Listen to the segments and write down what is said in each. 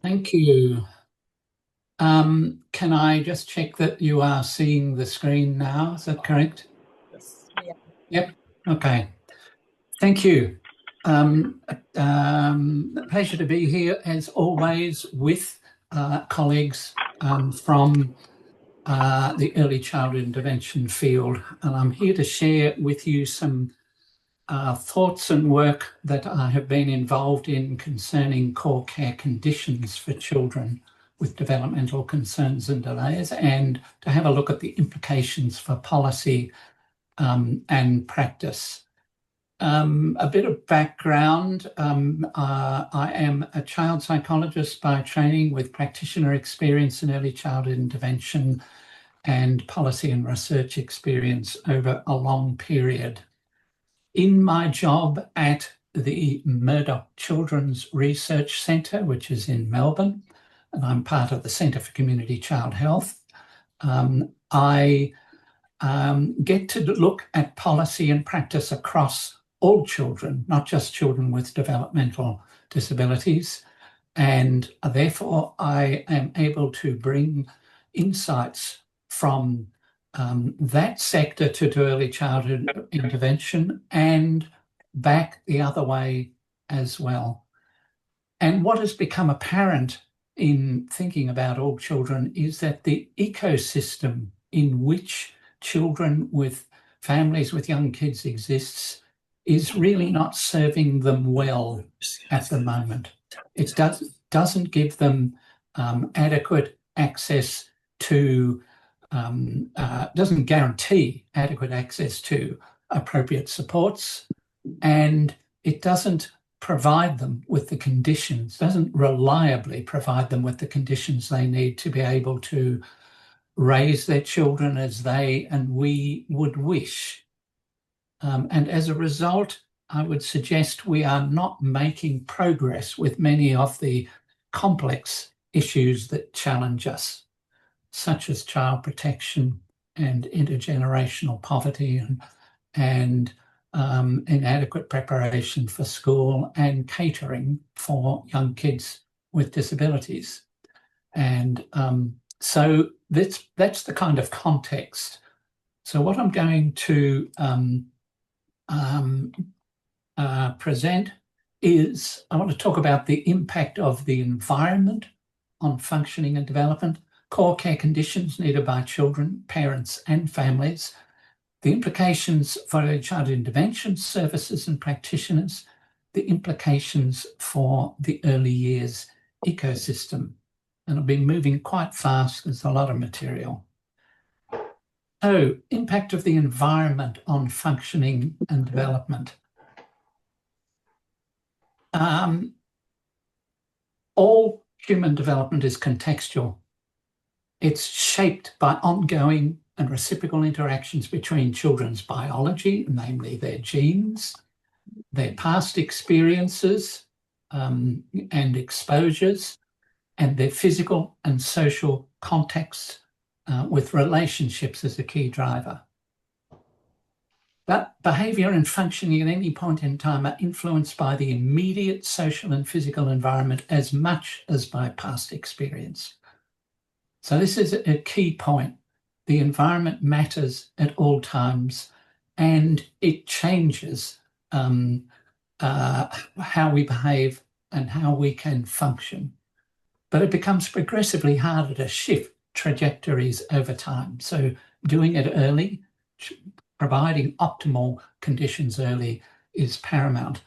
Thank you. Can I just check that you are seeing the screen now? Is that correct? Yes. Yep. Okay. Thank you. A pleasure to be here, as always, with colleagues from the early childhood intervention field. And I'm here to share with you some thoughts and work that I have been involved in concerning core care conditions for children with developmental concerns and delays, and to have a look at the implications for policy and practice. A bit of background. I am a child psychologist by training with practitioner experience in early childhood intervention and policy and research experience over a long period. In my job at the Murdoch Children's Research Centre, which is in Melbourne, and I'm part of the Centre for Community Child Health, I get to look at policy and practice across all children, not just children with developmental disabilities. And therefore, I am able to bring insights from that sector to early childhood intervention and back the other way as well. And what has become apparent in thinking about all children is that the ecosystem in which children with families with young kids exists is really not serving them well at the moment. It doesn't give them adequate access to, doesn't guarantee adequate access to appropriate supports, and it doesn't provide them with the conditions, doesn't reliably provide them with the conditions they need to be able to raise their children as they and we would wish. And as a result, I would suggest we are not making progress with many of the complex issues that challenge us, such as child protection and intergenerational poverty and inadequate preparation for school and catering for young kids with disabilities. And so that's the kind of context. So what I'm going to present is, I want to talk about the impact of the environment on functioning and development, core care conditions needed by children, parents and families, the implications for early childhood intervention services and practitioners, the implications for the early years ecosystem. And I've been moving quite fast, there's a lot of material. So, impact of the environment on functioning and development. All human development is contextual. It's shaped by ongoing and reciprocal interactions between children's biology, namely their genes, their past experiences and exposures, and their physical and social contexts, with relationships as a key driver. But behaviour and functioning at any point in time are influenced by the immediate social and physical environment as much as by past experience. So this is a key point. The environment matters at all times, and it changes how we behave and how we can function. But it becomes progressively harder to shift trajectories over time. So doing it early, providing optimal conditions early is paramount,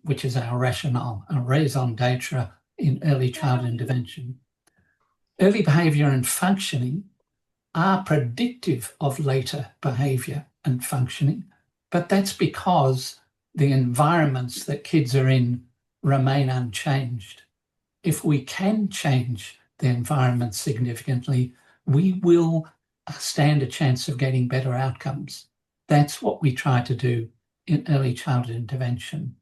which is our rationale, our raison d'etre in early childhood intervention. Early behaviour and functioning are predictive of later behaviour and functioning, but that's because the environments that kids are in remain unchanged. If we can change the environment significantly, we will stand a chance of getting better outcomes. That's what we try to do in early childhood intervention.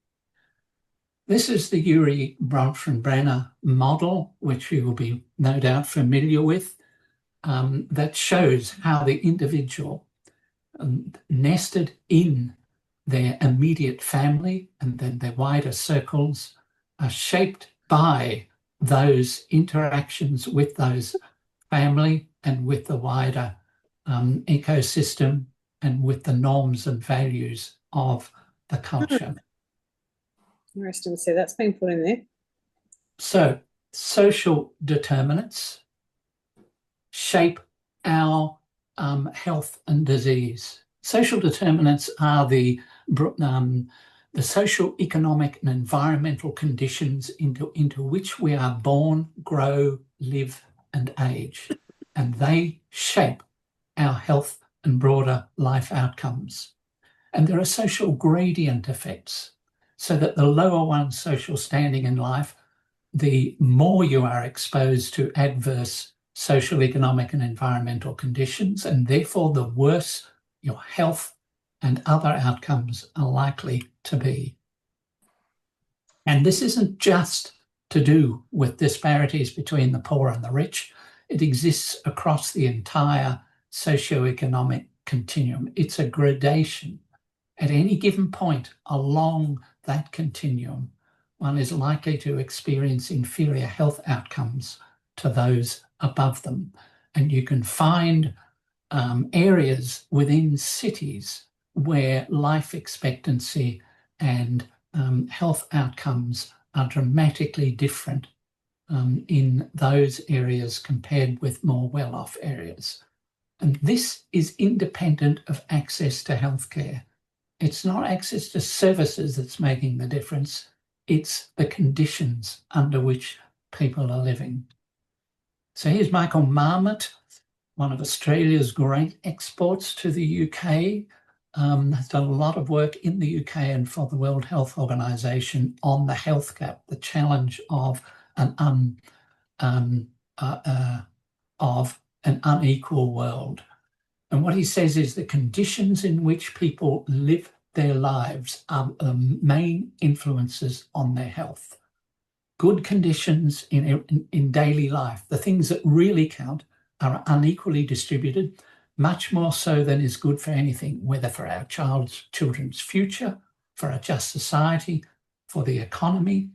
This is the Uri Bronfenbrenner model, which you will be no doubt familiar with, that shows how the individual nested in their immediate family and then their wider circles are shaped by those interactions with those family and with the wider ecosystem and with the norms and values of the culture. Interesting to see that's been put in there. So social determinants shape our health and disease. Social determinants are the social, economic and environmental conditions into which we are born, grow, live and age. And they shape our health and broader life outcomes. And there are social gradient effects, so that the lower one's social standing in life, the more you are exposed to adverse social, economic and environmental conditions, and therefore the worse your health and other outcomes are likely to be. And this isn't just to do with disparities between the poor and the rich. It exists across the entire socioeconomic continuum. It's a gradation. At any given point along that continuum, one is likely to experience inferior health outcomes to those above them. And you can find areas within cities where life expectancy and health outcomes are dramatically different in those areas compared with more well-off areas. And this is independent of access to healthcare. It's not access to services that's making the difference. It's the conditions under which people are living. So here's Michael Marmot, one of Australia's great exports to the UK, has done a lot of work in the UK and for the World Health Organization on the health gap, the challenge of an unequal world. And what he says is the conditions in which people live their lives are the main influences on their health. Good conditions in daily life, the things that really count, are unequally distributed, much more so than is good for anything, whether for our children's future, for a just society, for the economy,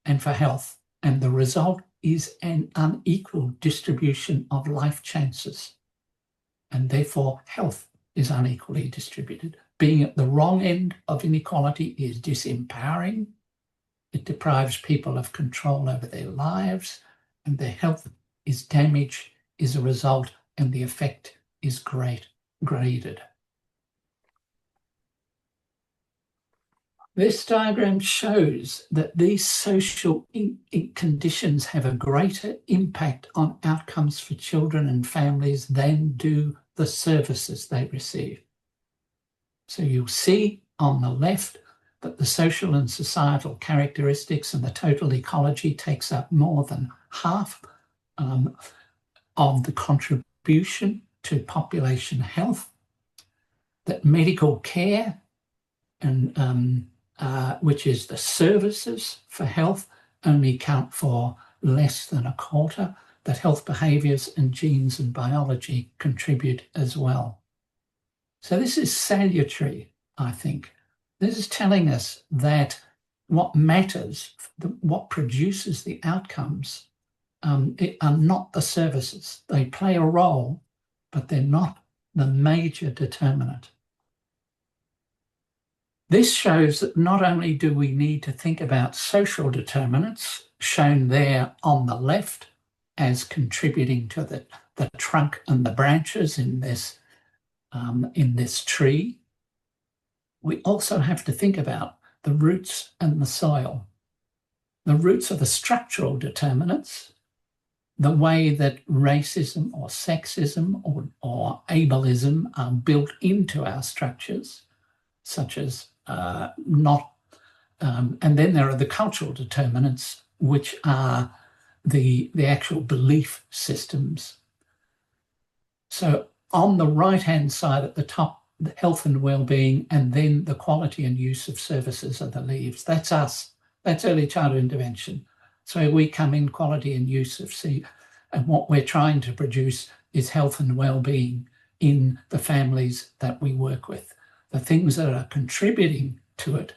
and for health. And the result is an unequal distribution of life chances. And therefore, health is unequally distributed. Being at the wrong end of inequality is disempowering. It deprives people of control over their lives, and their health is damaged as a result, and the effect is graded. This diagram shows that these social conditions have a greater impact on outcomes for children and families than do the services they receive. So you'll see on the left that the social and societal characteristics and the total ecology takes up more than half of the contribution to population health, that medical care and which is the services for health, only count for less than a quarter, that health behaviours and genes and biology contribute as well. So this is salutary, I think. This is telling us that what matters, what produces the outcomes, are not the services. They play a role, but they're not the major determinant. This shows that not only do we need to think about social determinants, shown there on the left as contributing to the trunk and the branches in this tree, we also have to think about the roots and the soil. The roots are the structural determinants, the way that racism or sexism or ableism are built into our structures, such as and then there are the cultural determinants, which are the actual belief systems. So on the right-hand side at the top, the health and well-being, and then the quality and use of services are the leaves. That's us. That's early childhood intervention. So we come in quality and use of and what we're trying to produce is health and well-being in the families that we work with. The things that are contributing to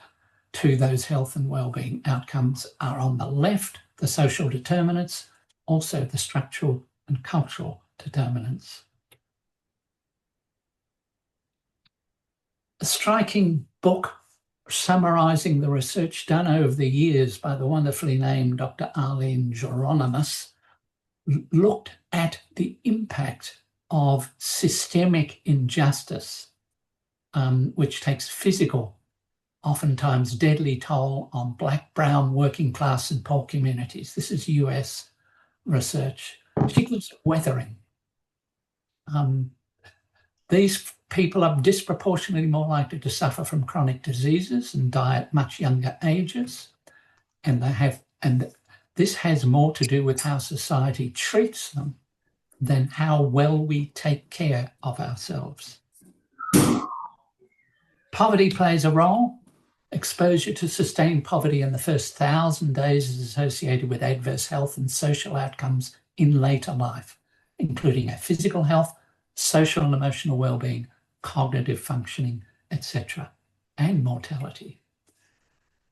those health and well-being outcomes are on the left, the social determinants, also the structural and cultural determinants. A striking book summarising the research done over the years by the wonderfully named Dr. Arlene Geronimus looked at the impact of systemic injustice, which takes physical, oftentimes deadly toll on Black, brown, working class and poor communities. This is US research. She calls it weathering. These people are disproportionately more likely to suffer from chronic diseases and die at much younger ages. And this has more to do with how society treats them than how well we take care of ourselves. Poverty plays a role. Exposure to sustained poverty in the first 1,000 days is associated with adverse health and social outcomes in later life, including our physical health, social and emotional well-being, cognitive functioning, etc., and mortality.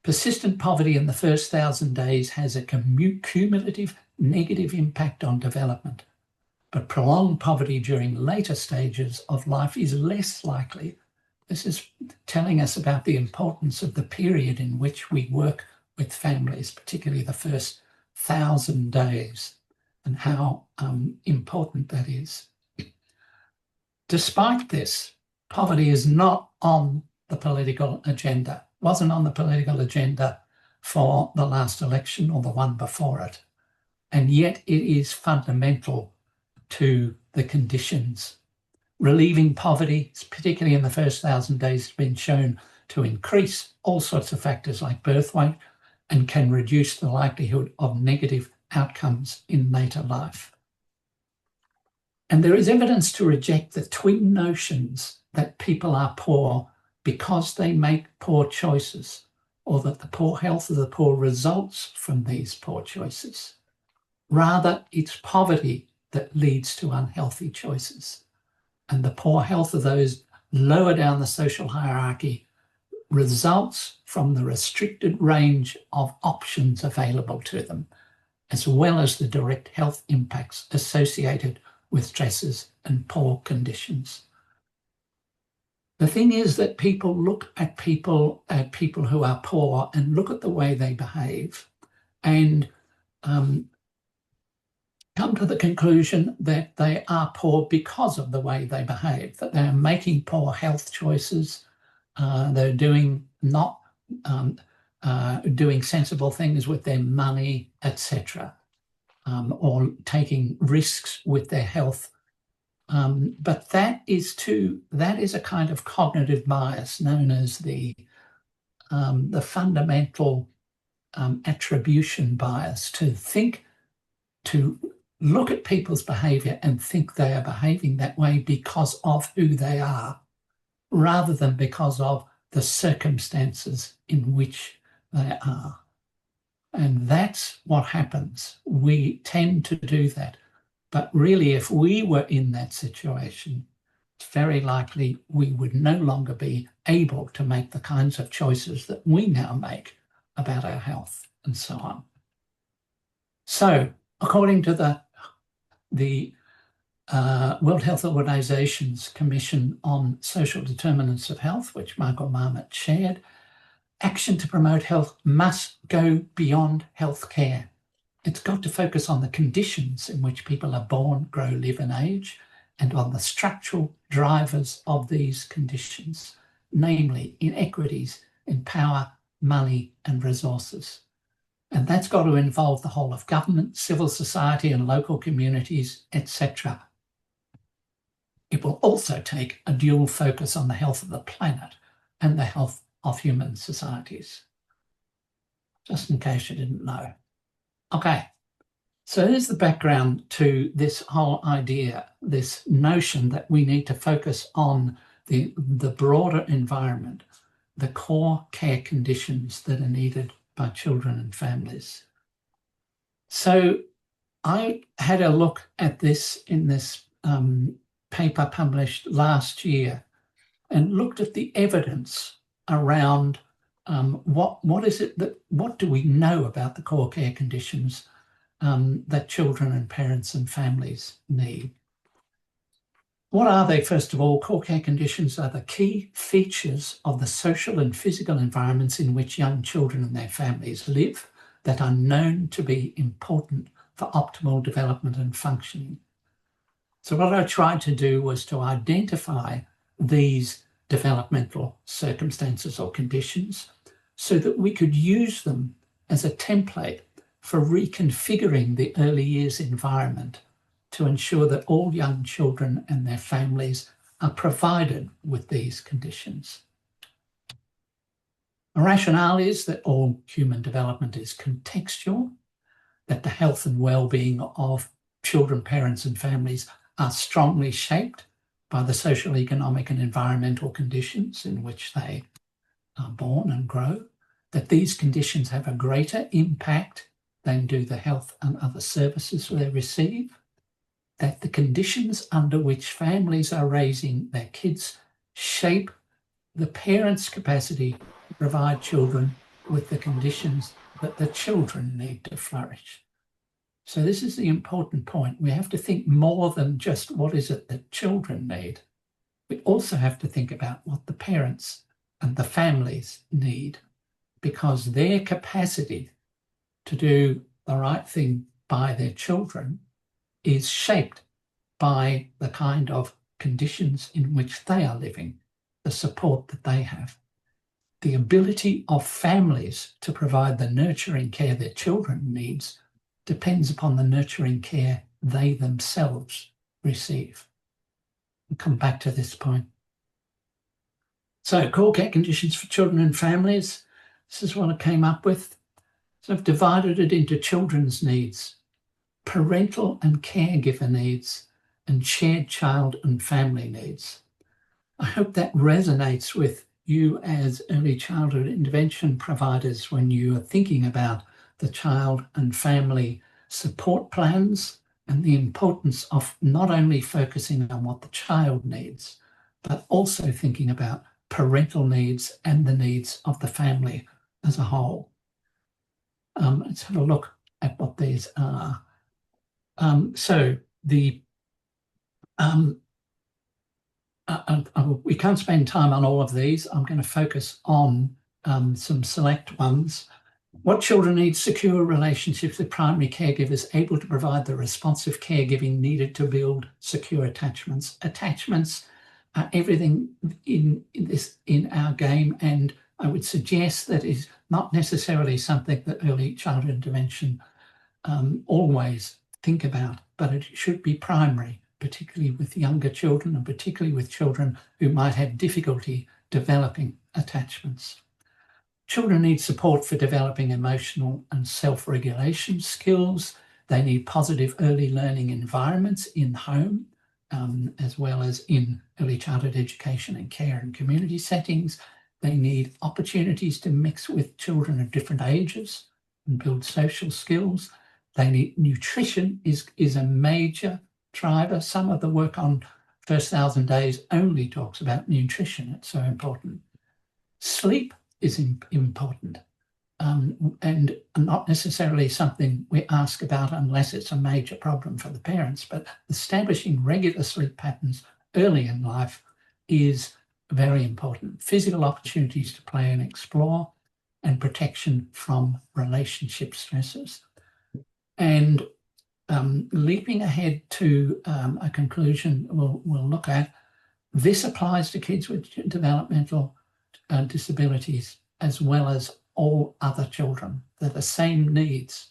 Persistent poverty in the first 1,000 days has a cumulative negative impact on development, but prolonged poverty during later stages of life is less likely. This is telling us about the importance of the period in which we work with families, particularly the first 1,000 days, and how important that is. Despite this, poverty is not on the political agenda. It wasn't on the political agenda for the last election or the one before it. And yet it is fundamental to the conditions. Relieving poverty, particularly in the first 1,000 days, has been shown to increase all sorts of factors like birth weight and can reduce the likelihood of negative outcomes in later life. And there is evidence to reject the twin notions that people are poor because they make poor choices, or that the poor health of the poor results from these poor choices. Rather, it's poverty that leads to unhealthy choices. And the poor health of those lower down the social hierarchy results from the restricted range of options available to them, as well as the direct health impacts associated with stresses and poor conditions. The thing is that people look at people who are poor and look at the way they behave and come to the conclusion that they are poor because of the way they behave, that they're making poor health choices, they're doing sensible things with their money, etc., or taking risks with their health. But that is a kind of cognitive bias known as the fundamental attribution bias, to look at people's behaviour and think they are behaving that way because of who they are, rather than because of the circumstances in which they are. And that's what happens. We tend to do that. But really, if we were in that situation, it's very likely we would no longer be able to make the kinds of choices that we now make about our health and so on. So, according to the World Health Organization's Commission on Social Determinants of Health, which Michael Marmot chaired, action to promote health must go beyond health care. It's got to focus on the conditions in which people are born, grow, live and age, and on the structural drivers of these conditions, namely inequities in power, money and resources. And that's got to involve the whole of government, civil society and local communities, etc. It will also take a dual focus on the health of the planet and the health of human societies. Just in case you didn't know. Okay, so here's the background to this whole idea, this notion that we need to focus on the broader environment, the core care conditions that are needed by children and families. So I had a look at this in this paper published last year and looked at the evidence around what do we know about the core care conditions that children and parents and families need? What are they? First of all, core care conditions are the key features of the social and physical environments in which young children and their families live that are known to be important for optimal development and functioning. So what I tried to do was to identify these developmental circumstances or conditions so that we could use them as a template for reconfiguring the early years environment to ensure that all young children and their families are provided with these conditions. The rationale is that all human development is contextual, that the health and well-being of children, parents and families are strongly shaped by the social, economic and environmental conditions in which they are born and grow, that these conditions have a greater impact than do the health and other services they receive, that the conditions under which families are raising their kids shape the parents' capacity to provide children with the conditions that the children need to flourish. So this is the important point. We have to think more than just what is it that children need. We also have to think about what the parents and the families need, because their capacity to do the right thing by their children is shaped by the kind of conditions in which they are living, the support that they have. The ability of families to provide the nurturing care their children needs depends upon the nurturing care they themselves receive. I'll come back to this point. So core care conditions for children and families, this is what I came up with. So I've divided it into children's needs, parental and caregiver needs, and shared child and family needs. I hope that resonates with you as early childhood intervention providers when you are thinking about the child and family support plans and the importance of not only focusing on what the child needs, but also thinking about parental needs and the needs of the family as a whole. Let's have a look at what these are. We can't spend time on all of these. I'm going to focus on some select ones. What children need: secure relationships with primary caregivers able to provide the responsive caregiving needed to build secure attachments. Attachments are everything in our game, and I would suggest that is not necessarily something that early childhood intervention always think about, but it should be primary, particularly with younger children and particularly with children who might have difficulty developing attachments. Children need support for developing emotional and self-regulation skills. They need positive early learning environments in home, as well as in early childhood education and care and community settings. They need opportunities to mix with children of different ages and build social skills. They need nutrition is a major driver. Some of the work on First 1,000 Days only talks about nutrition. It's so important. Sleep is important and not necessarily something we ask about unless it's a major problem for the parents, but establishing regular sleep patterns early in life is very important. Physical opportunities to play and explore, and protection from relationship stresses. And leaping ahead to a conclusion we'll look at, this applies to kids with developmental disabilities as well as all other children. They're the same needs,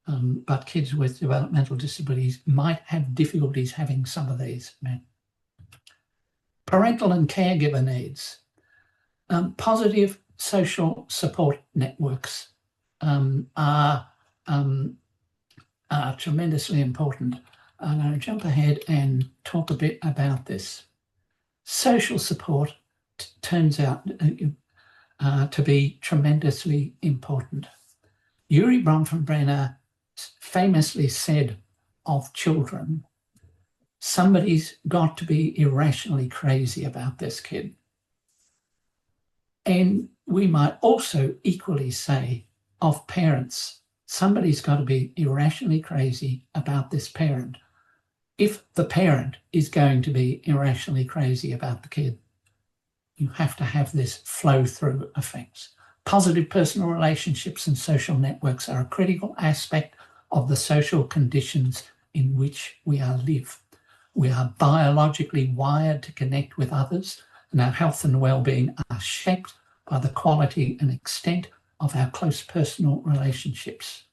but kids with developmental disabilities might have difficulties having some of these met. Parental and caregiver needs. Positive social support networks are tremendously important. I'm going to jump ahead and talk a bit about this. Social support turns out to be tremendously important. Yuri Bronfenbrenner famously said of children, somebody's got to be irrationally crazy about this kid. And we might also equally say of parents, somebody's got to be irrationally crazy about this parent if the parent is going to be irrationally crazy about the kid. You have to have this flow-through effects. Positive personal relationships and social networks are a critical aspect of the social conditions in which we live. We are biologically wired to connect with others, and our health and well-being are shaped by the quality and extent of our close personal relationships.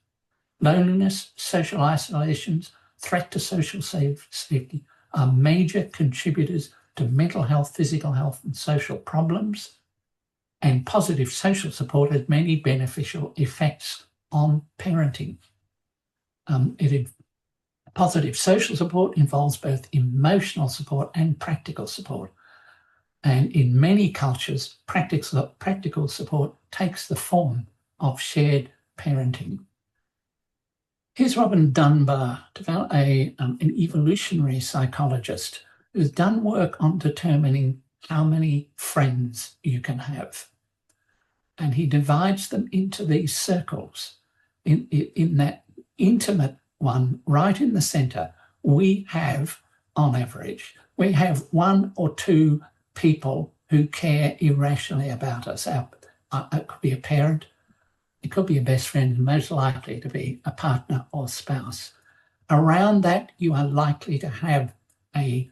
Loneliness, social isolations, threat to social safety are major contributors to mental health, physical health, and social problems. And positive social support has many beneficial effects on parenting. Positive social support involves both emotional support and practical support. And in many cultures, practical support takes the form of shared parenting. Here's Robin Dunbar, an evolutionary psychologist who's done work on determining how many friends you can have. And he divides them into these circles. In that intimate one, right in the center, we have, on average, we have 1 or 2 people who care irrationally about us. It could be a parent, it could be a best friend, and most likely to be a partner or spouse. Around that, you are likely to have a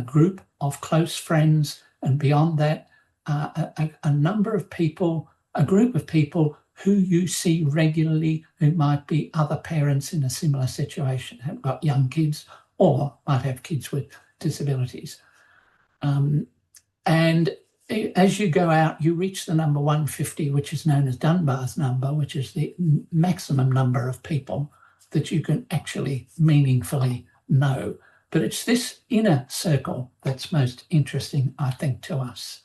group of close friends, and beyond that, a number of people, a group of people who you see regularly who might be other parents in a similar situation, have got young kids or might have kids with disabilities. And as you go out, you reach the number 150, which is known as Dunbar's number, which is the maximum number of people that you can actually meaningfully know. But it's this inner circle that's most interesting, I think, to us.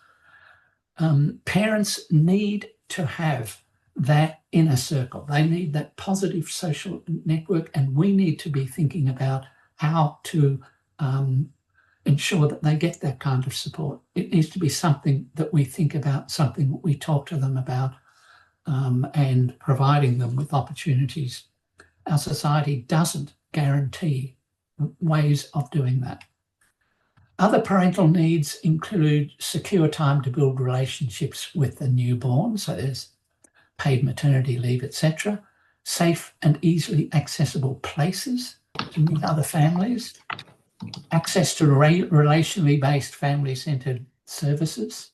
Parents need to have that inner circle. They need that positive social network, and we need to be thinking about how to ensure that they get that kind of support. It needs to be something that we think about, something that we talk to them about, and providing them with opportunities. Our society doesn't guarantee ways of doing that. Other parental needs include secure time to build relationships with the newborn, so there's paid maternity leave, etc. Safe and easily accessible places to meet other families, access to relationally based family-centered services,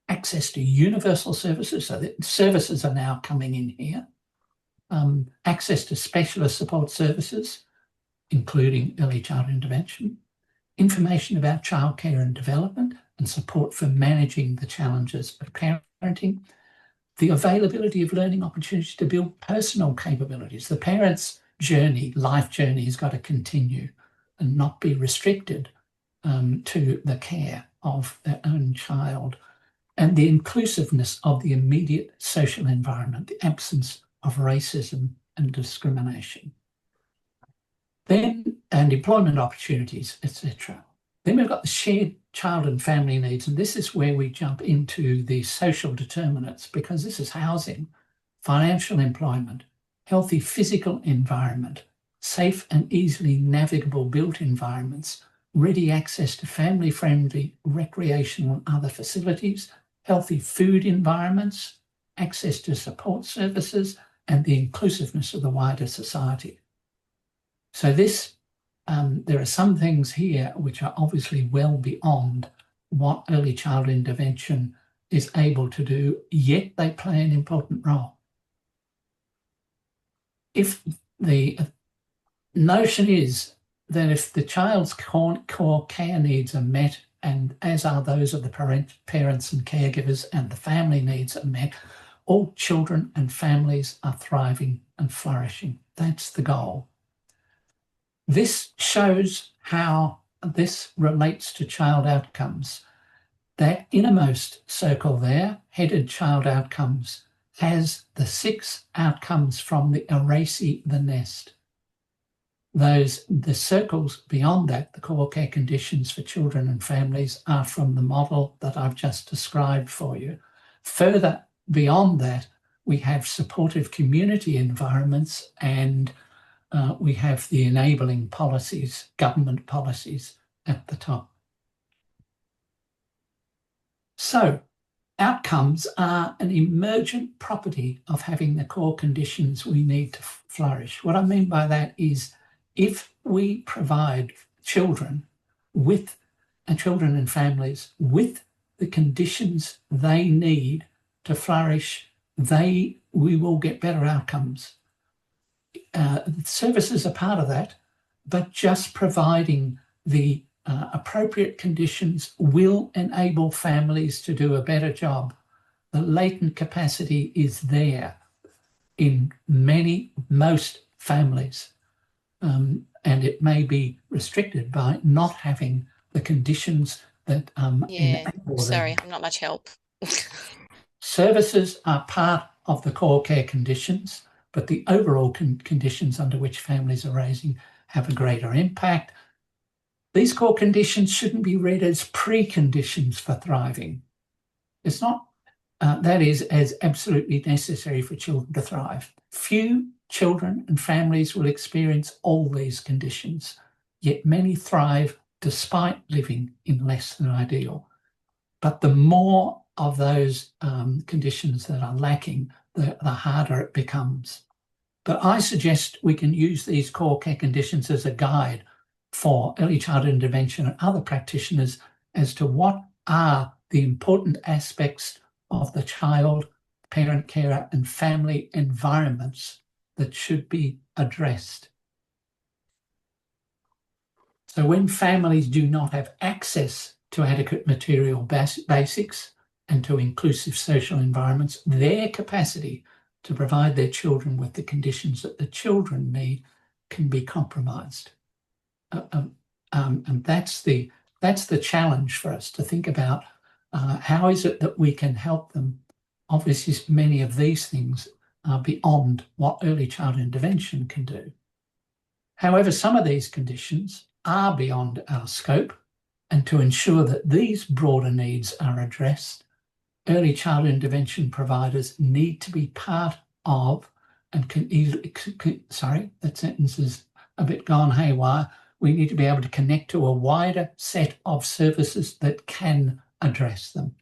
access to universal services, so that services are now coming in here, access to specialist support services, including early childhood intervention, information about childcare and development and support for managing the challenges of parenting, the availability of learning opportunities to build personal capabilities. The parent's journey, life journey, has got to continue and not be restricted to the care of their own child, and the inclusiveness of the immediate social environment, the absence of racism and discrimination. Then, and employment opportunities, etc. Then we've got the shared child and family needs, and this is where we jump into the social determinants, because this is housing, financial employment, healthy physical environment, safe and easily navigable built environments, ready access to family-friendly recreational and other facilities, healthy food environments, access to support services, and the inclusiveness of the wider society. So this, there are some things here which are obviously well beyond what early childhood intervention is able to do, yet they play an important role. If the notion is that if the child's core care needs are met, and as are those of the parents and caregivers, and the family needs are met, all children and families are thriving and flourishing. That's the goal. This shows how this relates to child outcomes. That innermost circle there, headed child outcomes, has the 6 outcomes from the ERACI, the nest. The circles beyond that, the core care conditions for children and families, are from the model that I've just described for you. Further beyond that, we have supportive community environments, and we have the enabling policies, government policies at the top. So outcomes are an emergent property of having the core conditions we need to flourish. What I mean by that is, if we provide children and families with the conditions they need to flourish, we will get better outcomes. Services are part of that, but just providing the appropriate conditions will enable families to do a better job. The latent capacity is there in most families, and it may be restricted by not having the conditions that enable sorry, them. I'm not much help. Services are part of the core care conditions, but the overall conditions under which families are raising have a greater impact. These core conditions shouldn't be read as preconditions for thriving. It's not, that is as absolutely necessary for children to thrive. Few children and families will experience all these conditions, yet many thrive despite living in less than ideal. But the more of those conditions that are lacking, the harder it becomes. But I suggest we can use these core care conditions as a guide for early childhood intervention and other practitioners as to what are the important aspects of the child, parent, carer and family environments that should be addressed. So when families do not have access to adequate material basics and to inclusive social environments, their capacity to provide their children with the conditions that the children need can be compromised. And that's the challenge for us to think about. How is it that we can help them? Obviously, many of these things are beyond what early childhood intervention can do. However, some of these conditions are beyond our scope, and to ensure that these broader needs are addressed, early childhood intervention providers need to be part of and sorry, that sentence is a bit gone haywire. We need to be able to connect to a wider set of services that can address them.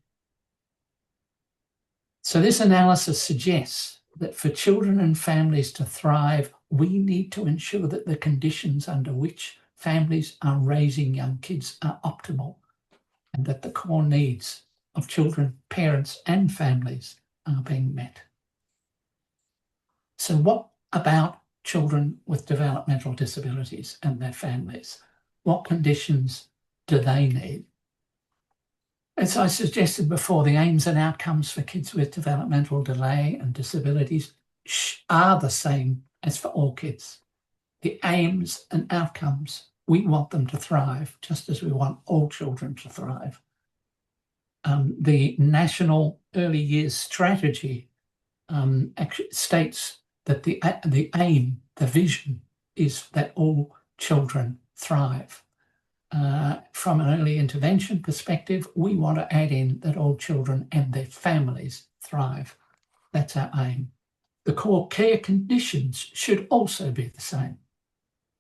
So this analysis suggests that for children and families to thrive, we need to ensure that the conditions under which families are raising young kids are optimal, and that the core needs of children, parents and families are being met. So what about children with developmental disabilities and their families? What conditions do they need? As I suggested before, the aims and outcomes for kids with developmental delay and disabilities are the same as for all kids. The aims and outcomes, we want them to thrive just as we want all children to thrive. The National Early Years Strategy actually states that the aim, the vision, is that all children thrive. From an early intervention perspective, we want to add in that all children and their families thrive. That's our aim. The core care conditions should also be the same,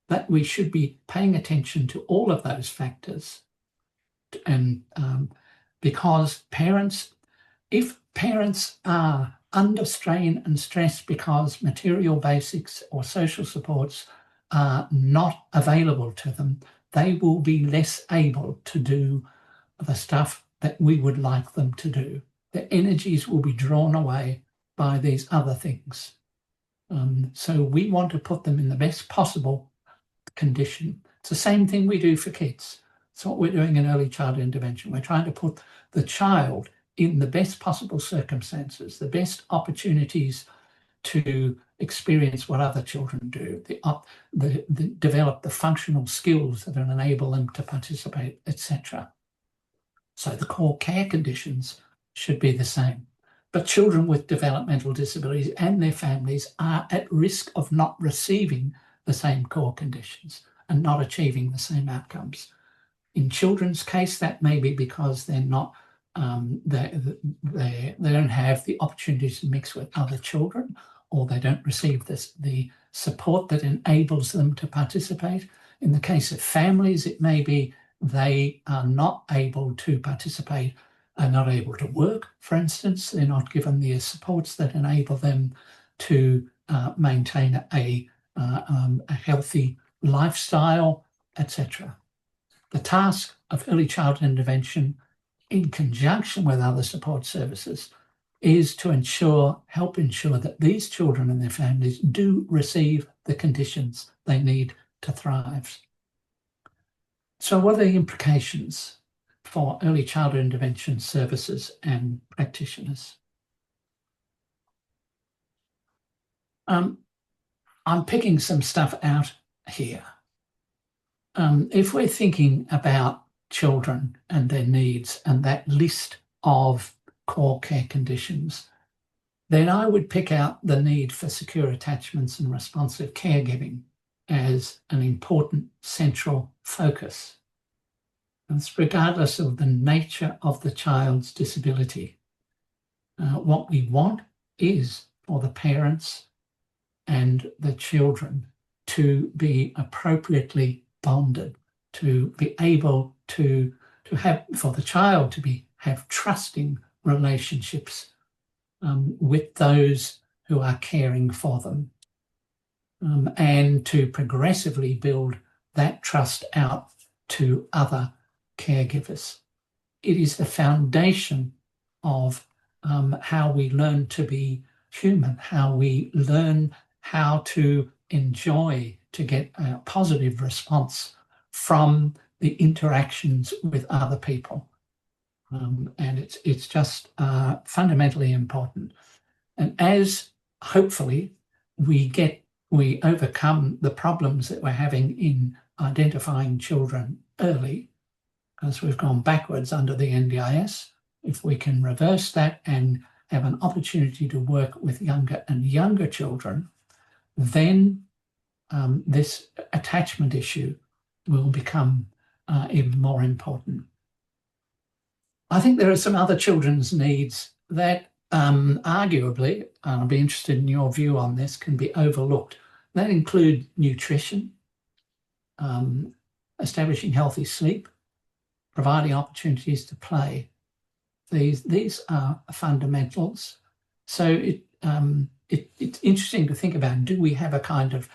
that we should be paying attention to all of those factors. And because if parents are under strain and stress because material basics or social supports are not available to them, they will be less able to do the stuff that we would like them to do. Their energies will be drawn away by these other things. So we want to put them in the best possible condition. It's the same thing we do for kids. It's what we're doing in early childhood intervention. We're trying to put the child in the best possible circumstances, the best opportunities to experience what other children do, develop the functional skills that enable them to participate, etc. So the core care conditions should be the same. But children with developmental disabilities and their families are at risk of not receiving the same core conditions and not achieving the same outcomes. In children's case, that may be because they're not they don't have the opportunity to mix with other children, or they don't receive the support that enables them to participate. In the case of families, it may be they are not able to participate, are not able to work, for instance. They're not given the supports that enable them to maintain a healthy lifestyle, etc. The task of early childhood intervention, in conjunction with other support services, is to help ensure that these children and their families do receive the conditions they need to thrive. So what are the implications for early childhood intervention services and practitioners? I'm picking some stuff out here. If we're thinking about children and their needs and that list of core care conditions, then I would pick out the need for secure attachments and responsive caregiving as an important central focus. That's regardless of the nature of the child's disability. What we want is for the parents and the children to be appropriately bonded, to be able to have, for the child to have trusting relationships with those who are caring for them, and to progressively build that trust out to other caregivers. It is the foundation of how we learn to be human, how we learn how to enjoy, to get a positive response from the interactions with other people. And it's just fundamentally important. And as hopefully we overcome the problems that we're having in identifying children early, as we've gone backwards under the NDIS, if we can reverse that and have an opportunity to work with younger and younger children, then this attachment issue will become even more important. I think there are some other children's needs that arguably, and I'll be interested in your view on this, can be overlooked. That include nutrition, establishing healthy sleep, providing opportunities to play. These are fundamentals. So it's interesting to think about, do we have a kind of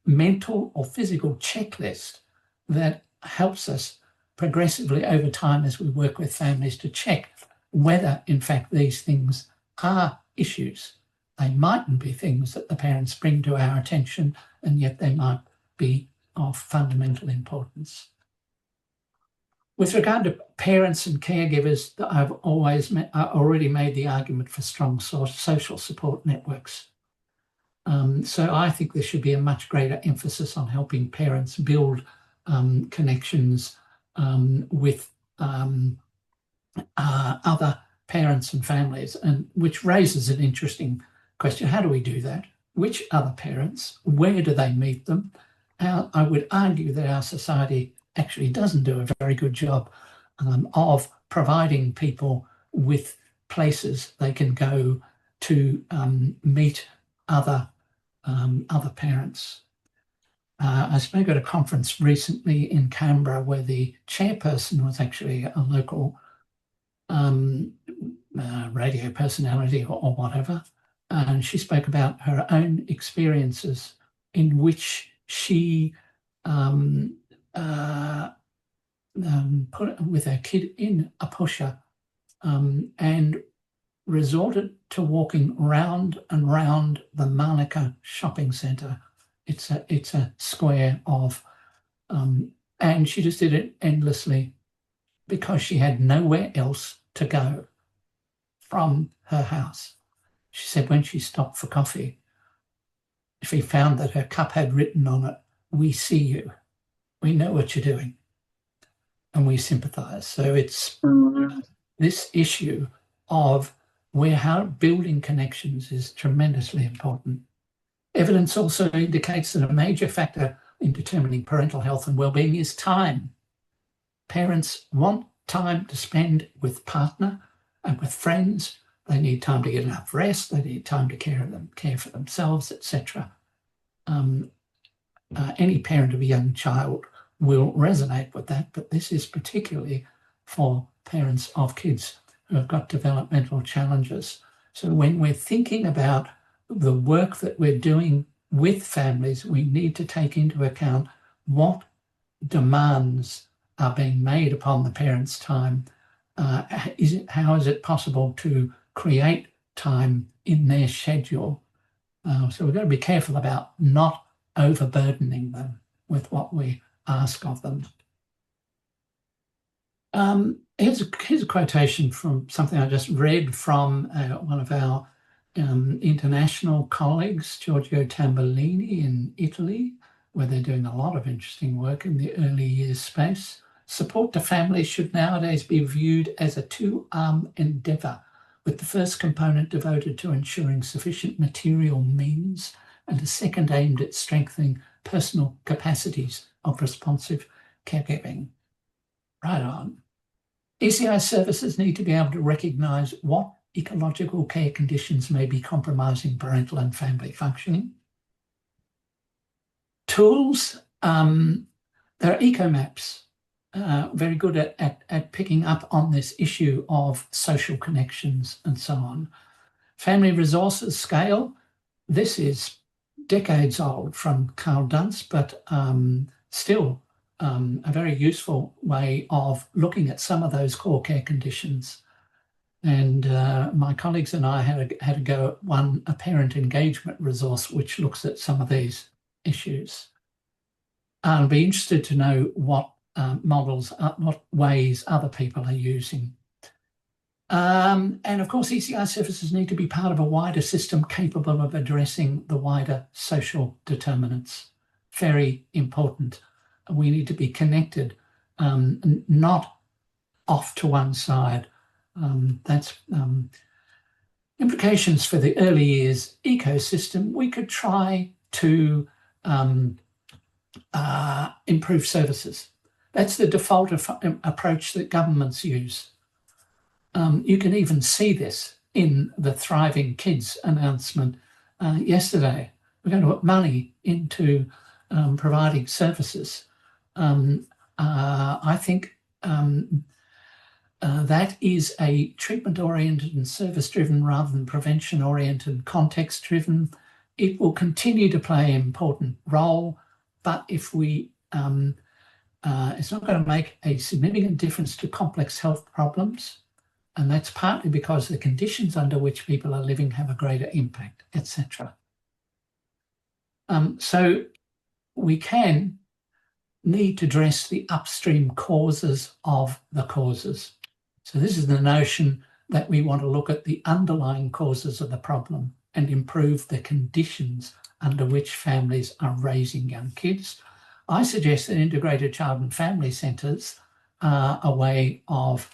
mental or physical checklist that helps us progressively over time as we work with families to check whether, in fact, these things are issues. They mightn't be things that the parents bring to our attention, and yet they might be of fundamental importance. With regard to parents and caregivers, I've already made the argument for strong social support networks. So I think there should be a much greater emphasis on helping parents build connections with other parents and families, and which raises an interesting question. How do we do that? Which other parents? Where do they meet them? I would argue that our society actually doesn't do a very good job of providing people with places they can go to meet other parents. I spoke at a conference recently in Canberra where the chairperson was actually a local radio personality or whatever, and she spoke about her own experiences in which she put with her kid in a pusher and resorted to walking round and round the Manuka shopping centre. It's a square of, and she just did it endlessly because she had nowhere else to go from her house. She said when she stopped for coffee, she found that her cup had written on it, "We see you. We know what you're doing, and we sympathise." So it's this issue of how building connections is tremendously important. Evidence also indicates that a major factor in determining parental health and well-being is time. Parents want time to spend with partner and with friends. They need time to get enough rest. They need time to care for themselves, etc. Any parent of a young child will resonate with that, but this is particularly for parents of kids who have got developmental challenges. So when we're thinking about the work that we're doing with families, we need to take into account what demands are being made upon the parents' time. How is it possible to create time in their schedule? So we've got to be careful about not overburdening them with what we ask of them. Here's a quotation from something I just read from one of our international colleagues, Giorgio Tambolini in Italy, where they're doing a lot of interesting work in the early years space. Support to families should nowadays be viewed as a two-arm endeavour, with the first component devoted to ensuring sufficient material means and a second aimed at strengthening personal capacities of responsive caregiving. Right on. ECI services need to be able to recognise what ecological care conditions may be compromising parental and family functioning. Tools, there are eco-maps, very good at picking up on this issue of social connections and so on. Family resources scale, this is decades old from Carl Dunst, but still a very useful way of looking at some of those core care conditions. And my colleagues and I had a go at a parent engagement resource which looks at some of these issues. I'll be interested to know what models, what ways other people are using. And of course, ECI services need to be part of a wider system capable of addressing the wider social determinants. Very important. We need to be connected, not off to one side. That's implications for the early years ecosystem. We could try to improve services. That's the default approach that governments use. You can even see this in the Thriving Kids announcement yesterday. We're going to put money into providing services. I think that is a treatment-oriented and service-driven rather than prevention-oriented, context-driven. It will continue to play an important role, but if we, it's not going to make a significant difference to complex health problems, and that's partly because the conditions under which people are living have a greater impact, etc. So we can need to address the upstream causes of the causes. So this is the notion that we want to look at the underlying causes of the problem and improve the conditions under which families are raising young kids. I suggest that integrated child and family centres are a way of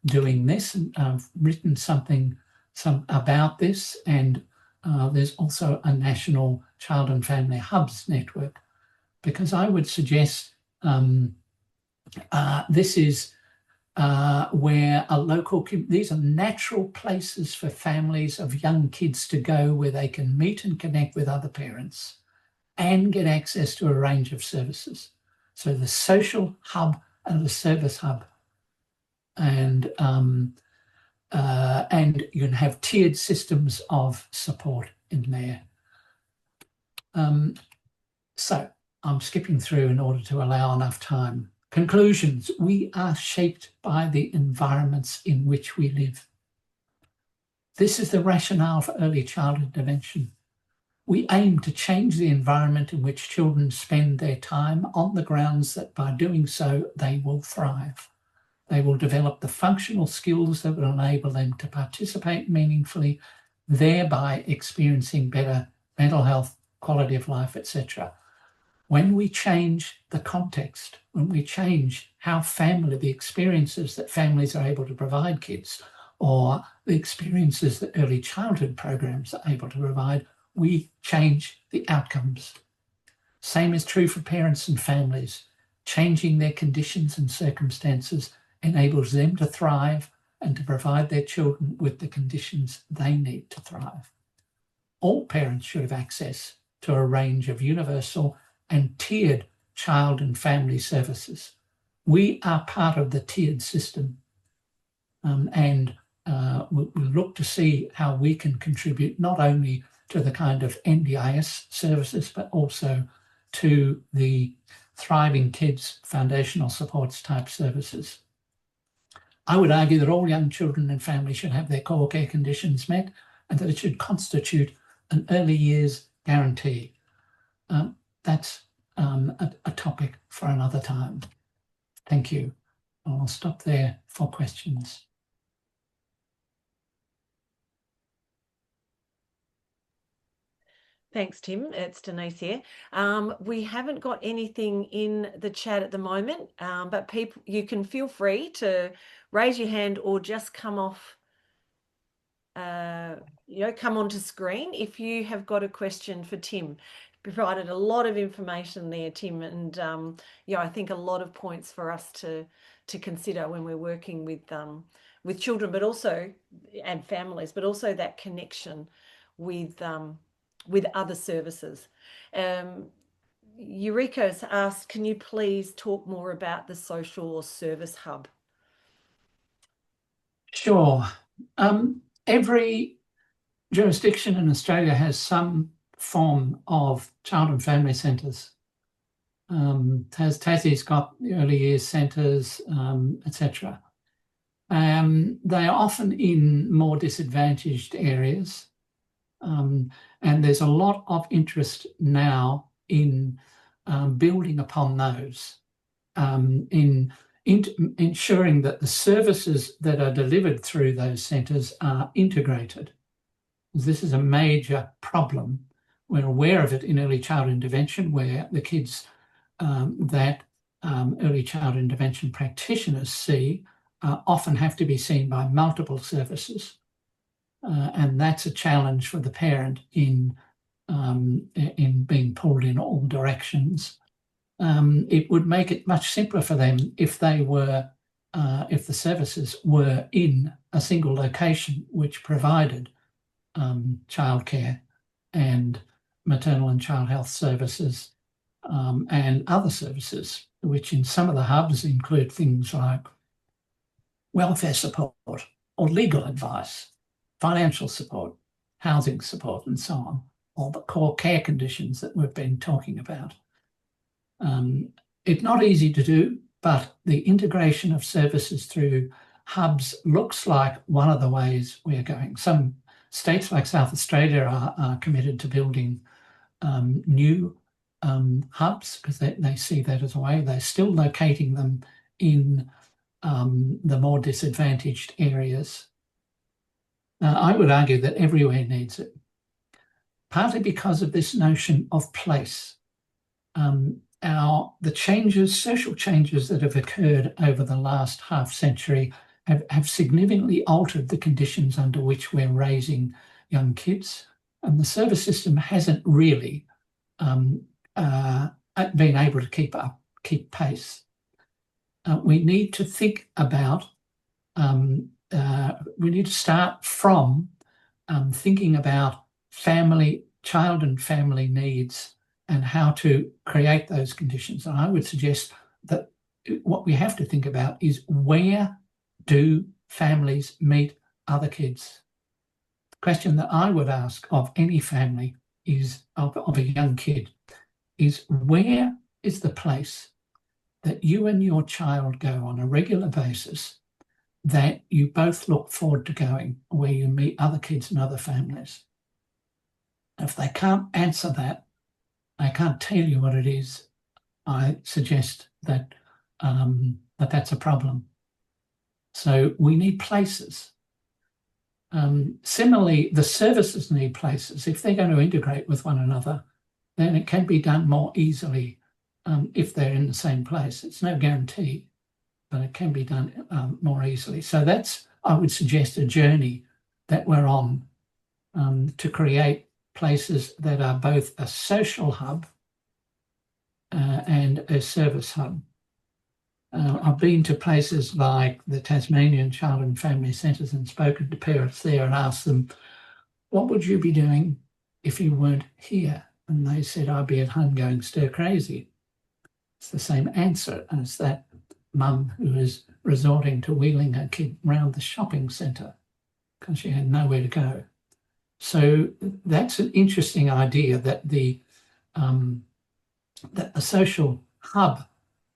doing this. And I've written something about this, and there's also a national child and family hubs network, because I would suggest this is where a local, these are natural places for families of young kids to go where they can meet and connect with other parents and get access to a range of services. So the social hub and the service hub. And you can have tiered systems of support in there. So I'm skipping through in order to allow enough time. Conclusions. We are shaped by the environments in which we live. This is the rationale for early childhood intervention. We aim to change the environment in which children spend their time on the grounds that by doing so, they will thrive. They will develop the functional skills that will enable them to participate meaningfully, thereby experiencing better mental health, quality of life, etc. When we change the context, when we change how the experiences that families are able to provide kids, or the experiences that early childhood programs are able to provide, we change the outcomes. Same is true for parents and families. Changing their conditions and circumstances enables them to thrive and to provide their children with the conditions they need to thrive. All parents should have access to a range of universal and tiered child and family services. We are part of the tiered system, and we'll look to see how we can contribute not only to the kind of NDIS services, but also to the Thriving Kids foundational supports type services. I would argue that all young children and families should have their core care conditions met, and that it should constitute an early years guarantee. That's a topic for another time. Thank you. I'll stop there for questions. Thanks, Tim. It's Denise here. We haven't got anything in the chat at the moment, but people, you can feel free to raise your hand or just come off, come onto screen if you have got a question for Tim. Provided a lot of information there, Tim, and I think a lot of points for us to consider when we're working with children, but also and families, but also that connection with other services. Eureka's asked, can you please talk more about the social or service hub? Sure. Every jurisdiction in Australia has some form of child and family centres. Tassie's got the early years centres, etc. They are often in more disadvantaged areas. And there's a lot of interest now in building upon those, in ensuring that the services that are delivered through those centres are integrated. This is a major problem. We're aware of it in early child intervention, where the kids that early child intervention practitioners see often have to be seen by multiple services. And that's a challenge for the parent in being pulled in all directions. It would make it much simpler for them if the services were in a single location which provided childcare and maternal and child health services and other services, which in some of the hubs include things like welfare support or legal advice, financial support, housing support, and so on, all the core care conditions that we've been talking about. It's not easy to do, but the integration of services through hubs looks like one of the ways we're going. Some states like South Australia are committed to building new hubs because they see that as a way. They're still locating them in the more disadvantaged areas. I would argue that everywhere needs it, partly because of this notion of place. The social changes that have occurred over the last half century have significantly altered the conditions under which we're raising young kids, and the service system hasn't really been able to keep pace. We need to think about, we need to start from thinking about child and family needs and how to create those conditions. And I would suggest that what we have to think about is, where do families meet other kids? The question that I would ask of any family is, of a young kid, is where is the place that you and your child go on a regular basis that you both look forward to going, where you meet other kids and other families? If they can't answer that, I can't tell you what it is, I suggest that that's a problem. So we need places. Similarly, the services need places. If they're going to integrate with one another, then it can be done more easily if they're in the same place. It's no guarantee, but it can be done more easily. So that's, I would suggest, a journey that we're on to create places that are both a social hub and a service hub. I've been to places like the Tasmanian Child and Family Centres and spoken to parents there and asked them, what would you be doing if you weren't here? And they said, I'd be at home going stir crazy. It's the same answer as that mum who is resorting to wheeling her kid round the shopping centre because she had nowhere to go. So that's an interesting idea, that that a social hub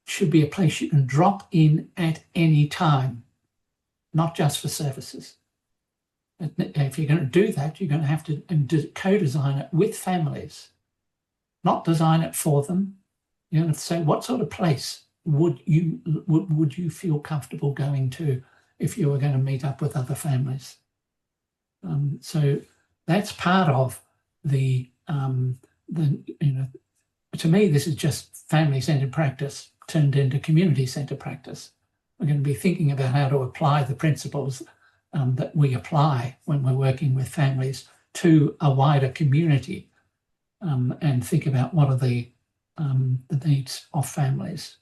should be a place you can drop in at any time, not just for services. If you're going to do that, you're going to have to co-design it with families, not design it for them. You're going to say, what sort of place would you feel comfortable going to if you were going to meet up with other families? So that's part of the to me, this is just family-centred practice turned into community-centred practice. We're going to be thinking about how to apply the principles that we apply when we're working with families to a wider community, and think about what are the needs of families.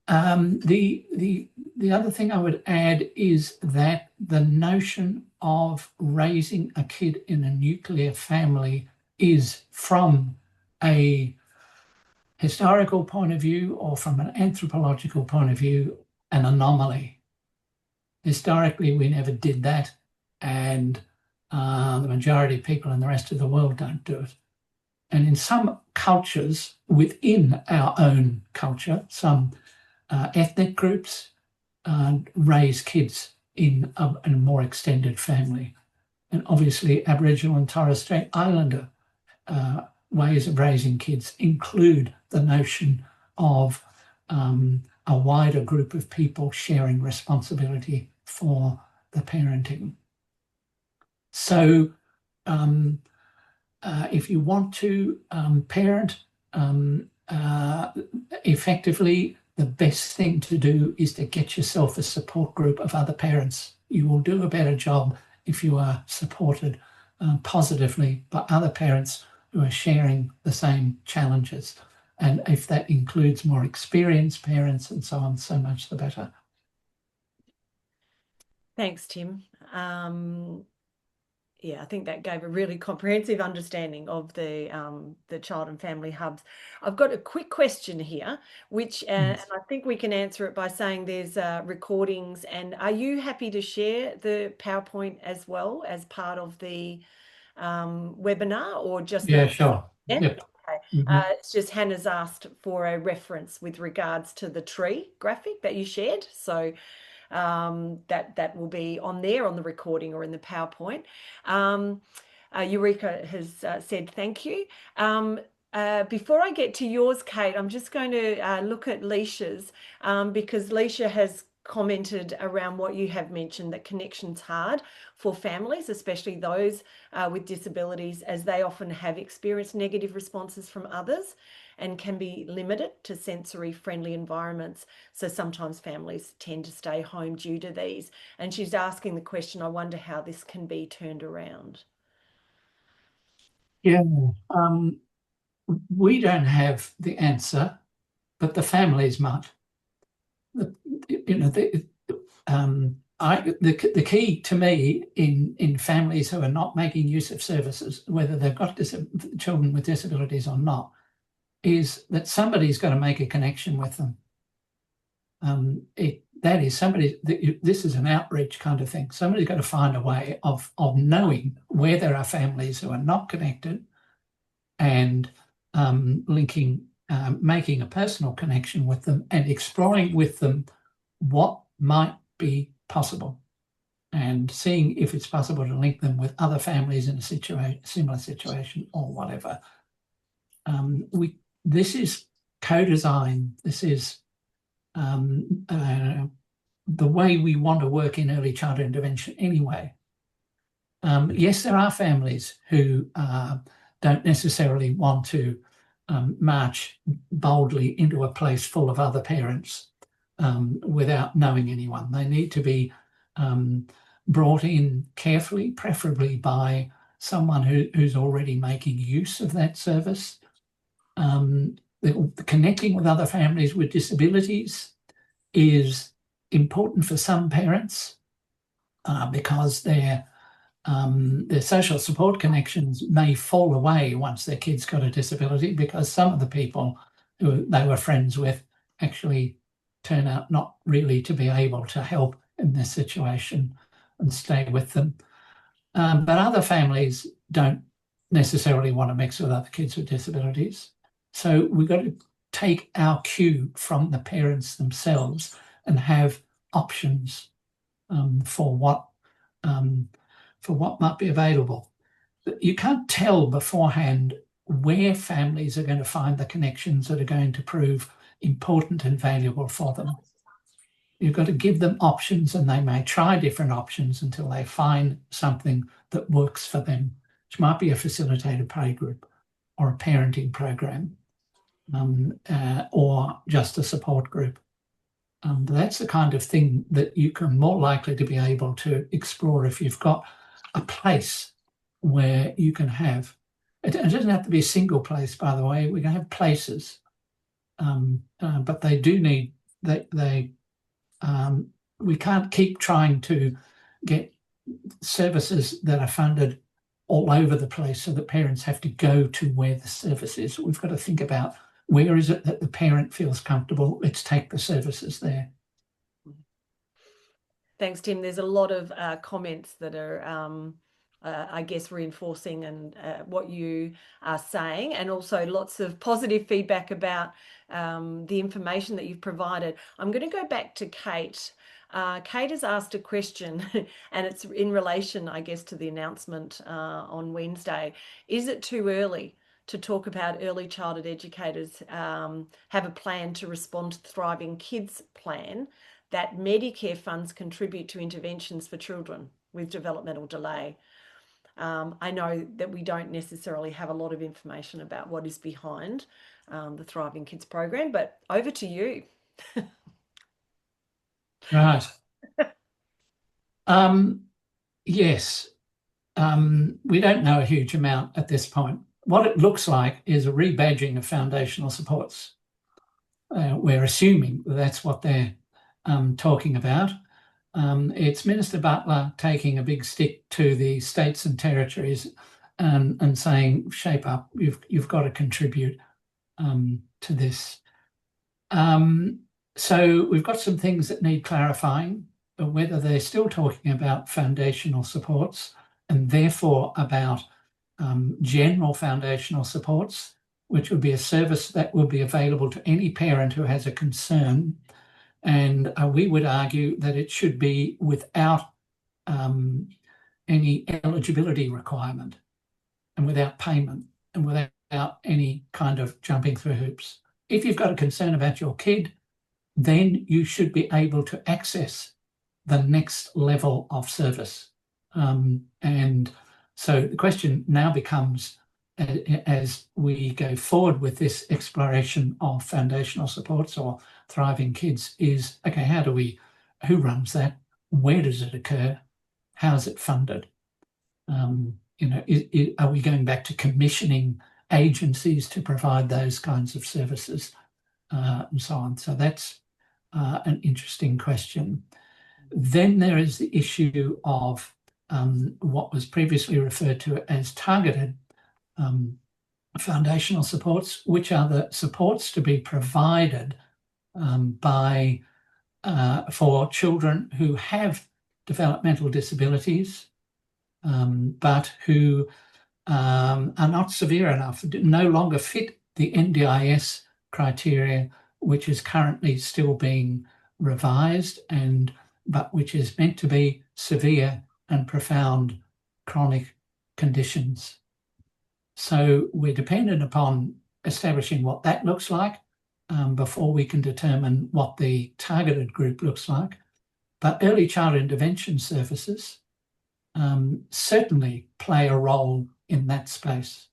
The other thing I would add is that the notion of raising a kid in a nuclear family is, from a historical point of view or from an anthropological point of view, an anomaly. Historically, we never did that, and the majority of people in the rest of the world don't do it. And in some cultures within our own culture, some ethnic groups raise kids in a more extended family. And obviously Aboriginal and Torres Strait Islander ways of raising kids include the notion of a wider group of people sharing responsibility for the parenting. So if you want to parent effectively, the best thing to do is to get yourself a support group of other parents. You will do a better job if you are supported positively by other parents who are sharing the same challenges. And if that includes more experienced parents and so on, so much the better. Thanks, Tim. Yeah, I think that gave a really comprehensive understanding of the child and family hubs. I've got a quick question here, which and I think we can answer it by saying there's recordings. And are you happy to share the PowerPoint as well as part of the webinar, or just? Yeah, sure. Yeah? Yep. Okay. It's just Hannah's asked for a reference with regards to the tree graphic that you shared. So that will be on there on the recording or in the PowerPoint. Eureka has said thank you. Before I get to yours, Kate, I'm just going to look at Leisha's, because Leisha has commented around what you have mentioned, that connection's hard for families, especially those with disabilities, as they often have experienced negative responses from others and can be limited to sensory-friendly environments. So sometimes families tend to stay home due to these. And she's asking the question, I wonder how this can be turned around. Yeah, we don't have the answer, but the families might. The key to me in families who are not making use of services, whether they've got children with disabilities or not, is that somebody's got to make a connection with them. This is an outreach kind of thing. Somebody's got to find a way of knowing where there are families who are not connected and linking, making a personal connection with them and exploring with them what might be possible and seeing if it's possible to link them with other families in a similar situation or whatever. This is co-design. This is the way we want to work in early childhood intervention anyway. Yes, there are families who don't necessarily want to march boldly into a place full of other parents without knowing anyone. They need to be brought in carefully, preferably by someone who's already making use of that service. Connecting with other families with disabilities is important for some parents because their social support connections may fall away once their kid's got a disability, because some of the people who they were friends with actually turn out not really to be able to help in this situation and stay with them. But other families don't necessarily want to mix with other kids with disabilities. So we've got to take our cue from the parents themselves and have options for what might be available. You can't tell beforehand where families are going to find the connections that are going to prove important and valuable for them. You've got to give them options, and they may try different options until they find something that works for them, which might be a facilitated play group or a parenting program or just a support group. That's the kind of thing that you can more likely to be able to explore if you've got a place where you can have. It doesn't have to be a single place, by the way. We can have places, but they do need we can't keep trying to get services that are funded all over the place so that parents have to go to where the service is. We've got to think about, where is it that the parent feels comfortable? Let's take the services there. Thanks, Tim. There's a lot of comments that are, I guess, reinforcing and what you are saying, and also lots of positive feedback about the information that you've provided. I'm going to go back to Kate. Kate has asked a question, and it's in relation, I guess, to the announcement on Wednesday. Is it too early to talk about early childhood educators have a plan to respond to Thriving Kids plan that Medicare funds contribute to interventions for children with developmental delay? I know that we don't necessarily have a lot of information about what is behind the Thriving Kids program, but over to you. Right. Yes. We don't know a huge amount at this point. What it looks like is a rebadging of foundational supports. We're assuming that's what they're talking about. It's Minister Butler taking a big stick to the states and territories and saying, shape up, you've got to contribute to this. So we've got some things that need clarifying, whether they're still talking about foundational supports and therefore about general foundational supports, which would be a service that will be available to any parent who has a concern. And we would argue that it should be without any eligibility requirement and without payment and without any kind of jumping through hoops. If you've got a concern about your kid, then you should be able to access the next level of service. And so the question now becomes, as we go forward with this exploration of foundational supports or Thriving Kids, is, okay, who runs that? Where does it occur? How's it funded? Are we going back to commissioning agencies to provide those kinds of services and so on? So that's an interesting question. Then there is the issue of what was previously referred to as targeted foundational supports, which are the supports to be provided for children who have developmental disabilities, but who are not severe enough, no longer fit the NDIS criteria, which is currently still being revised, but which is meant to be severe and profound chronic conditions. So we're dependent upon establishing what that looks like before we can determine what the targeted group looks like. But early child intervention services certainly play a role in that space,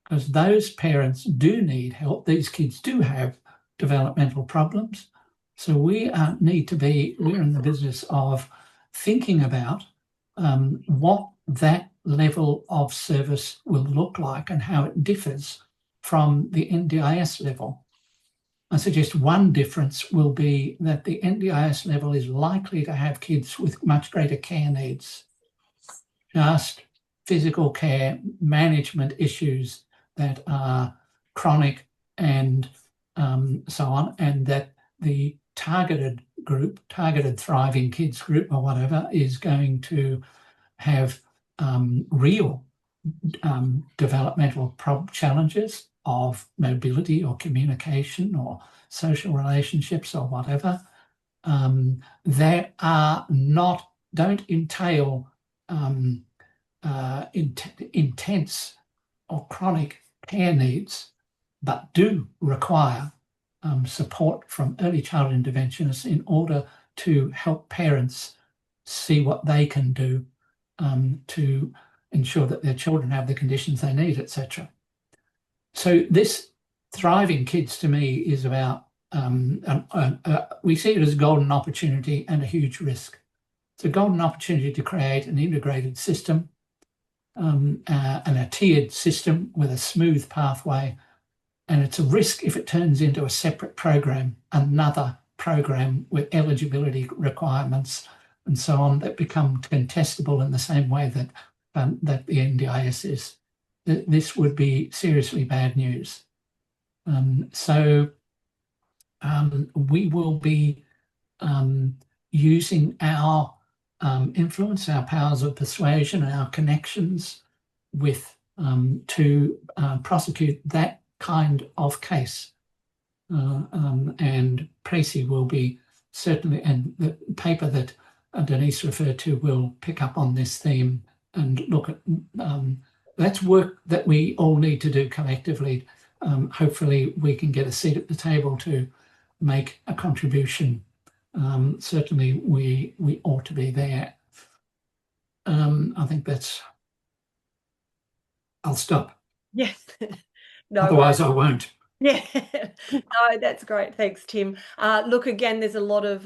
because those parents do need help. These kids do have developmental problems. So we're in the business of thinking about what that level of service will look like and how it differs from the NDIS level. I suggest one difference will be that the NDIS level is likely to have kids with much greater care needs, just physical care, management issues that are chronic and so on, and that the targeted group, targeted thriving kids group or whatever, is going to have real developmental challenges of mobility or communication or social relationships or whatever, that are not, don't entail intense or chronic care needs, but do require support from early childhood interventionists in order to help parents see what they can do to ensure that their children have the conditions they need, etc. So this thriving kids to me is about, we see it as a golden opportunity and a huge risk. It's a golden opportunity to create an integrated system and a tiered system with a smooth pathway. And it's a risk if it turns into a separate program, another program with eligibility requirements and so on that become contestable in the same way that that the NDIS is. This would be seriously bad news. So we will be using our influence, our powers of persuasion, our connections with to prosecute that kind of case. And PRECI will be certainly, and the paper that Denise referred to will pick up on this theme and look at, that's work that we all need to do collectively. Hopefully we can get a seat at the table to make a contribution. Certainly we ought to be there. I think that's, I'll stop. Yes. No, otherwise I won't. Yeah, no, that's great. Thanks, Tim. Look, again, there's a lot of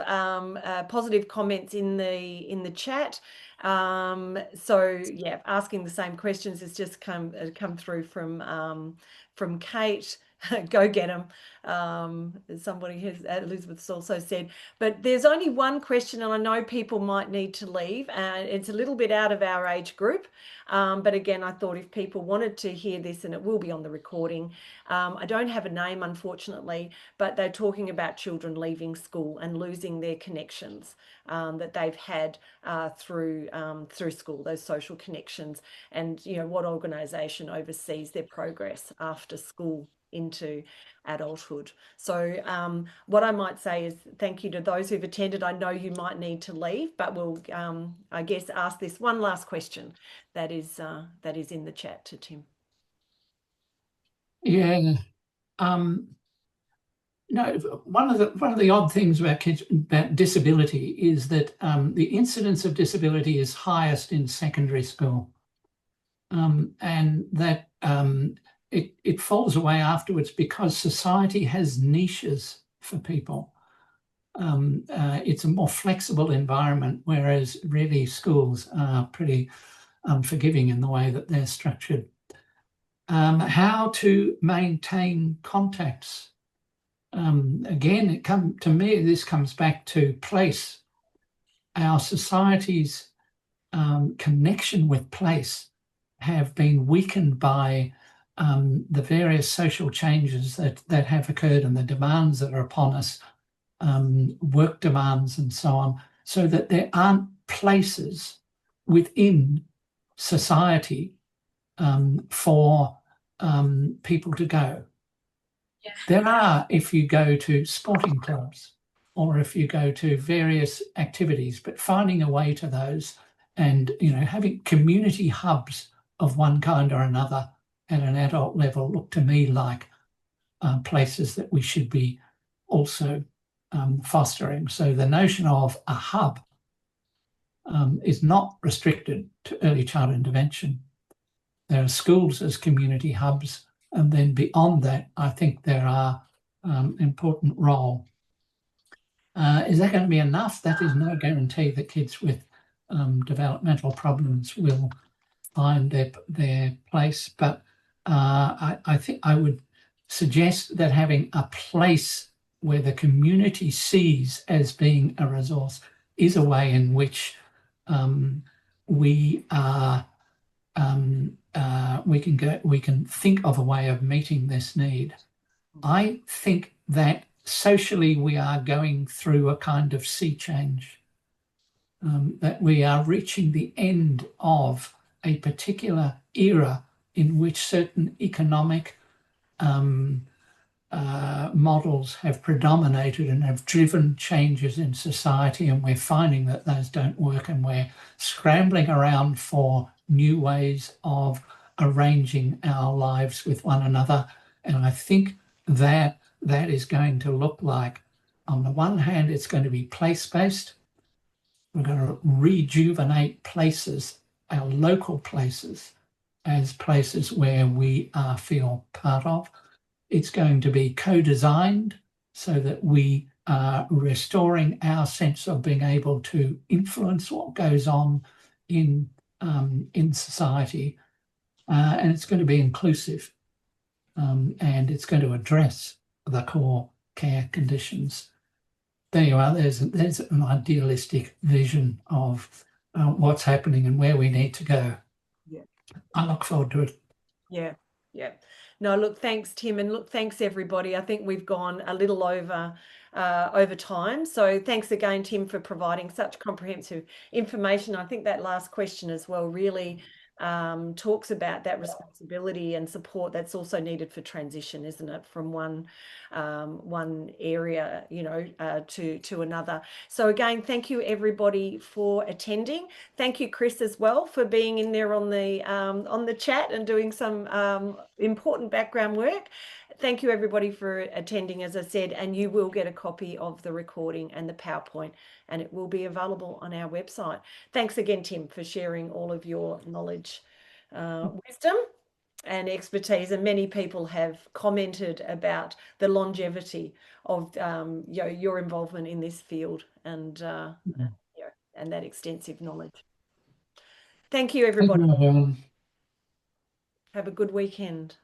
positive comments in the chat. So yeah, asking the same questions has just come through from Kate. Go get them. Somebody has, Elizabeth's also said, but there's only one question, and I know people might need to leave. It's a little bit out of our age group, but again, I thought if people wanted to hear this, and it will be on the recording. I don't have a name, unfortunately, but they're talking about children leaving school and losing their connections that they've had through school, those social connections, and what organisation oversees their progress after school into adulthood. So what I might say is thank you to those who've attended. I know you might need to leave, but we'll I guess ask this one last question that is in the chat to Tim. Yeah. No, one of the odd things about kids about disability is that the incidence of disability is highest in secondary school, and that it falls away afterwards because society has niches for people. It's a more flexible environment, whereas really schools are pretty forgiving in the way that they're structured. How to maintain contacts. Again, to me, this comes back to place. Our society's connection with place have been weakened by the various social changes that have occurred and the demands that are upon us, work demands and so on, so that there aren't places within society for people to go. Yeah. There are if you go to sporting clubs or if you go to various activities, but finding a way to those and having community hubs of one kind or another at an adult level look to me like places that we should be also fostering. So the notion of a hub is not restricted to early childhood intervention. There are schools as community hubs, and then beyond that, I think there are important role. Is that going to be enough? That is no guarantee that kids with developmental problems will find their place, but I think I would suggest that having a place where the community sees as being a resource is a way in which we can think of a way of meeting this need. I think that socially we are going through a kind of sea change, that we are reaching the end of a particular era in which certain economic models have predominated and have driven changes in society, and we're finding that those don't work, and we're scrambling around for new ways of arranging our lives with one another. And I think that that is going to look like, on the one hand, it's going to be place-based. We're going to rejuvenate places, our local places, as places where we feel part of. It's going to be co-designed so that we are restoring our sense of being able to influence what goes on in society. And it's going to be inclusive. And it's going to address the core care conditions. There you are. There's an idealistic vision of what's happening and where we need to go. Yeah. I look forward to it. Yeah. Yeah. No, look, thanks, Tim, and look, thanks everybody. I think we've gone a little over time. So thanks again, Tim, for providing such comprehensive information. I think that last question as well really talks about that responsibility and support that's also needed for transition, isn't it, from one area, to another. So again, thank you everybody for attending. Thank you, Chris, as well, for being in there on the chat and doing some important background work. Thank you everybody for attending, as I said, and you will get a copy of the recording and the PowerPoint, and it will be available on our website. Thanks again, Tim, for sharing all of your knowledge, wisdom and expertise. And many people have commented about the longevity of your involvement in this field and and that extensive knowledge. Thank you, everybody. Thank you, everyone. Have a good weekend.